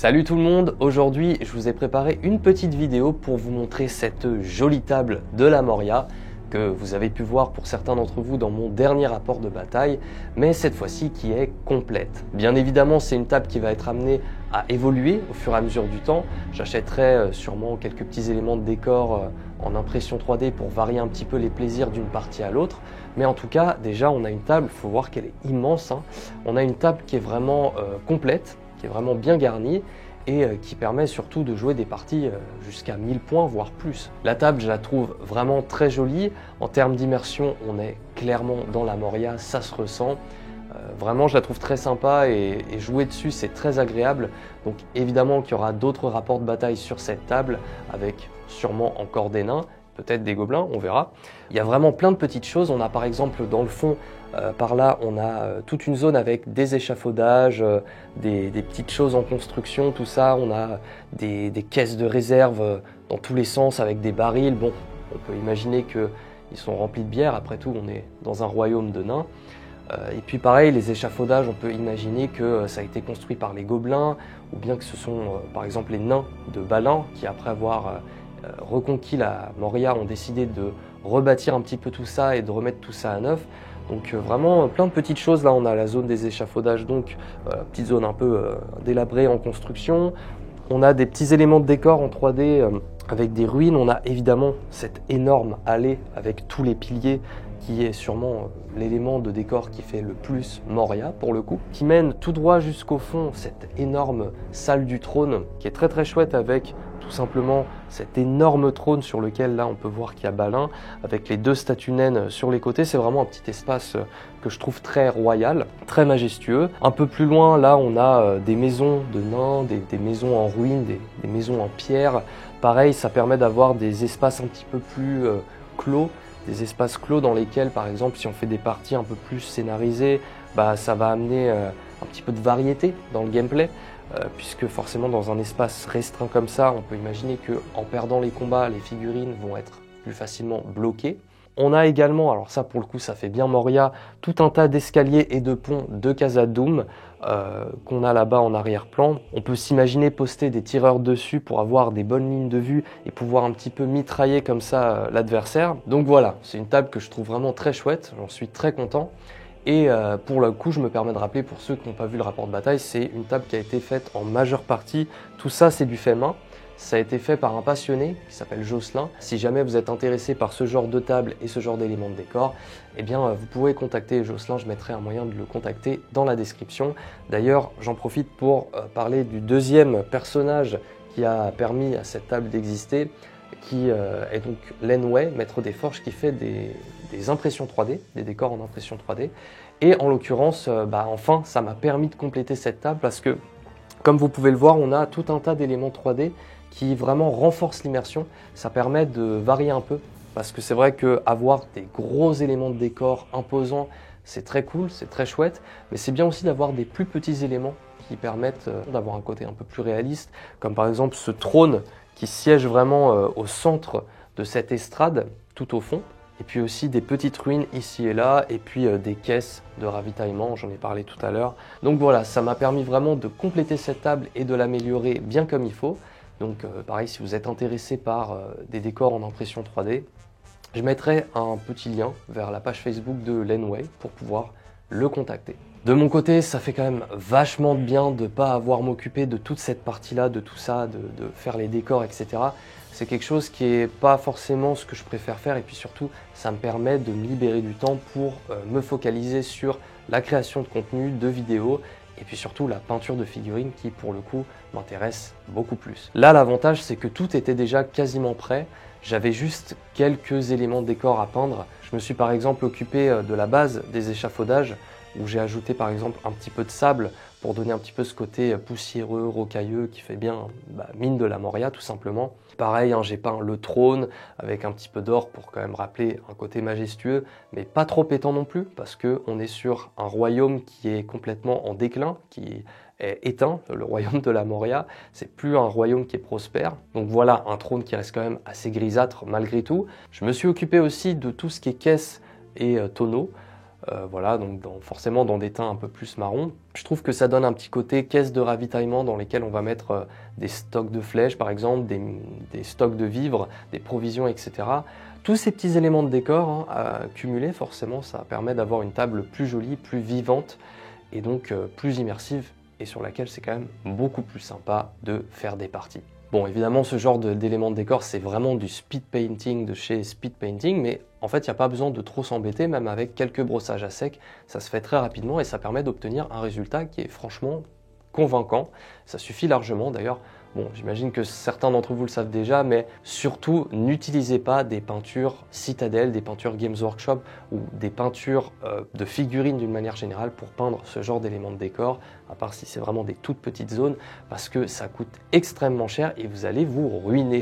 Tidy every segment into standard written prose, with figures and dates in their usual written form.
Salut tout le monde, aujourd'hui je vous ai préparé une petite vidéo pour vous montrer cette jolie table de la Moria que vous avez pu voir pour certains d'entre vous dans mon dernier rapport de bataille, mais cette fois-ci qui est complète. Bien évidemment, c'est une table qui va être amenée à évoluer au fur et à mesure du temps. J'achèterai sûrement quelques petits éléments de décor en impression 3D pour varier un petit peu les plaisirs d'une partie à l'autre. Mais en tout cas, déjà on a une table, il faut voir qu'elle est immense, hein. On a une table qui est vraiment complète, qui est vraiment bien garnie et qui permet surtout de jouer des parties jusqu'à 1000 points, voire plus. La table, je la trouve vraiment très jolie. En termes d'immersion, on est clairement dans la Moria, ça se ressent. Vraiment, je la trouve très sympa et jouer dessus, c'est très agréable. Donc évidemment qu'il y aura d'autres rapports de bataille sur cette table, avec sûrement encore des nains, peut-être des gobelins, on verra. Il y a vraiment plein de petites choses. On a par exemple dans le fond, par là, on a toute une zone avec des échafaudages, des petites choses en construction, tout ça. On a des caisses de réserve dans tous les sens avec des barils. Bon, on peut imaginer qu'ils sont remplis de bière. Après tout, on est dans un royaume de nains. Et puis pareil, les échafaudages, on peut imaginer que ça a été construit par les gobelins, ou bien que ce sont par exemple les nains de Balin qui, après avoir reconquis la Moria, ont décidé de rebâtir un petit peu tout ça et de remettre tout ça à neuf. Donc vraiment plein de petites choses. Là on a la zone des échafaudages, donc petite zone un peu délabrée en construction. On a des petits éléments de décor en 3D avec des ruines. On a évidemment cette énorme allée avec tous les piliers qui est sûrement l'élément de décor qui fait le plus Moria pour le coup, qui mène tout droit jusqu'au fond, cette énorme salle du trône qui est très très chouette avec tout simplement cet énorme trône sur lequel là on peut voir qu'il y a Balin avec les deux statues naines sur les côtés. C'est vraiment un petit espace que je trouve très royal, très majestueux. Un peu plus loin là on a des maisons de nains, des maisons en ruine, des maisons en pierre. Pareil, ça permet d'avoir des espaces un petit peu plus clos, des espaces clos dans lesquels par exemple si on fait des parties un peu plus scénarisées, ça va amener un petit peu de variété dans le gameplay. Puisque forcément dans un espace restreint comme ça, on peut imaginer qu'en perdant les combats, les figurines vont être plus facilement bloquées. On a également, alors ça pour le coup ça fait bien Moria, tout un tas d'escaliers et de ponts de Khazad-dûm qu'on a là-bas en arrière-plan. On peut s'imaginer poster des tireurs dessus pour avoir des bonnes lignes de vue et pouvoir un petit peu mitrailler comme ça l'adversaire. Donc voilà, c'est une table que je trouve vraiment très chouette, j'en suis très content. Et pour le coup, je me permets de rappeler pour ceux qui n'ont pas vu le rapport de bataille, c'est une table qui a été faite en majeure partie. Tout ça, c'est du fait main. Ça a été fait par un passionné qui s'appelle Jocelyn. Si jamais vous êtes intéressé par ce genre de table et ce genre d'éléments de décor, eh bien, vous pouvez contacter Jocelyn. Je mettrai un moyen de le contacter dans la description. D'ailleurs, j'en profite pour parler du deuxième personnage qui a permis à cette table d'exister, qui est donc Lenway, maître des forges, qui fait des impressions 3D, des décors en impression 3D. Et en l'occurrence, enfin, ça m'a permis de compléter cette table parce que, comme vous pouvez le voir, on a tout un tas d'éléments 3D qui vraiment renforcent l'immersion. Ça permet de varier un peu parce que c'est vrai qu'avoir des gros éléments de décor imposants, c'est très cool, c'est très chouette, mais c'est bien aussi d'avoir des plus petits éléments qui permettent d'avoir un côté un peu plus réaliste, comme par exemple ce trône qui siège vraiment au centre de cette estrade, tout au fond. Et puis aussi des petites ruines ici et là, et puis des caisses de ravitaillement, j'en ai parlé tout à l'heure. Donc voilà, ça m'a permis vraiment de compléter cette table et de l'améliorer bien comme il faut. Donc pareil, si vous êtes intéressé par des décors en impression 3D, je mettrai un petit lien vers la page Facebook de Lenway pour pouvoir le contacter. De mon côté, ça fait quand même vachement de bien de ne pas avoir m'occuper de toute cette partie-là, de tout ça, de faire les décors, etc. C'est quelque chose qui n'est pas forcément ce que je préfère faire et puis surtout, ça me permet de me libérer du temps pour me focaliser sur la création de contenu, de vidéos et puis surtout la peinture de figurines qui, pour le coup, m'intéresse beaucoup plus. Là, l'avantage, c'est que tout était déjà quasiment prêt. J'avais juste quelques éléments de décor à peindre. Je me suis par exemple occupé de la base des échafaudages où j'ai ajouté par exemple un petit peu de sable pour donner un petit peu ce côté poussiéreux, rocailleux qui fait bien mine de la Moria tout simplement. Pareil, j'ai peint le trône avec un petit peu d'or pour quand même rappeler un côté majestueux, mais pas trop pétant non plus parce qu'on est sur un royaume qui est complètement en déclin, qui est éteint, le royaume de la Moria. C'est plus un royaume qui est prospère. Donc voilà, un trône qui reste quand même assez grisâtre malgré tout. Je me suis occupé aussi de tout ce qui est caisse et tonneaux. voilà, donc forcément dans des teints un peu plus marron. Je trouve que ça donne un petit côté caisse de ravitaillement dans lesquelles on va mettre des stocks de flèches par exemple, des stocks de vivres, des provisions, etc. Tous ces petits éléments de décor cumulés, forcément, ça permet d'avoir une table plus jolie, plus vivante et donc plus immersive et sur laquelle c'est quand même beaucoup plus sympa de faire des parties. Bon, évidemment, ce genre d'éléments de décor, c'est vraiment du speed painting de chez Speed Painting, mais en fait, il n'y a pas besoin de trop s'embêter, même avec quelques brossages à sec, ça se fait très rapidement et ça permet d'obtenir un résultat qui est franchement convaincant. Ça suffit largement d'ailleurs. Bon, j'imagine que certains d'entre vous le savent déjà, mais surtout, n'utilisez pas des peintures Citadel, des peintures Games Workshop ou des peintures de figurines d'une manière générale pour peindre ce genre d'éléments de décor, à part si c'est vraiment des toutes petites zones, parce que ça coûte extrêmement cher et vous allez vous ruiner.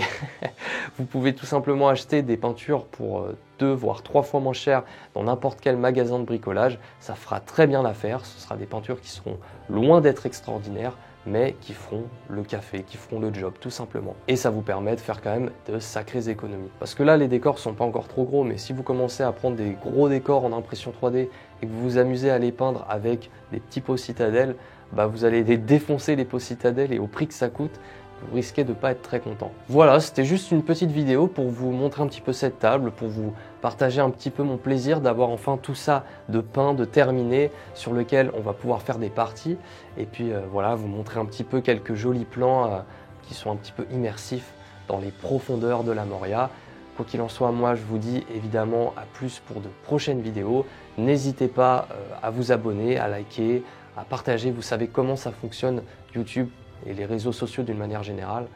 Vous pouvez tout simplement acheter des peintures pour 2 voire 3 fois moins cher dans n'importe quel magasin de bricolage. Ça fera très bien l'affaire, ce sera des peintures qui seront loin d'être extraordinaires, mais qui feront le café, qui feront le job tout simplement. Et ça vous permet de faire quand même de sacrées économies. Parce que là, les décors sont pas encore trop gros, mais si vous commencez à prendre des gros décors en impression 3D et que vous vous amusez à les peindre avec des petits pots Citadel, bah vous allez les défoncer les pots Citadel et au prix que ça coûte, vous risquez de ne pas être très content. Voilà, c'était juste une petite vidéo pour vous montrer un petit peu cette table, pour vous partager un petit peu mon plaisir d'avoir enfin tout ça de peint, de terminé, sur lequel on va pouvoir faire des parties. Et puis voilà, vous montrer un petit peu quelques jolis plans qui sont un petit peu immersifs dans les profondeurs de la Moria. Quoi qu'il en soit, moi je vous dis évidemment à plus pour de prochaines vidéos. N'hésitez pas à vous abonner, à liker, à partager. Vous savez comment ça fonctionne YouTube et les réseaux sociaux d'une manière générale.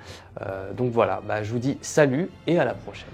Donc voilà, je vous dis salut et à la prochaine.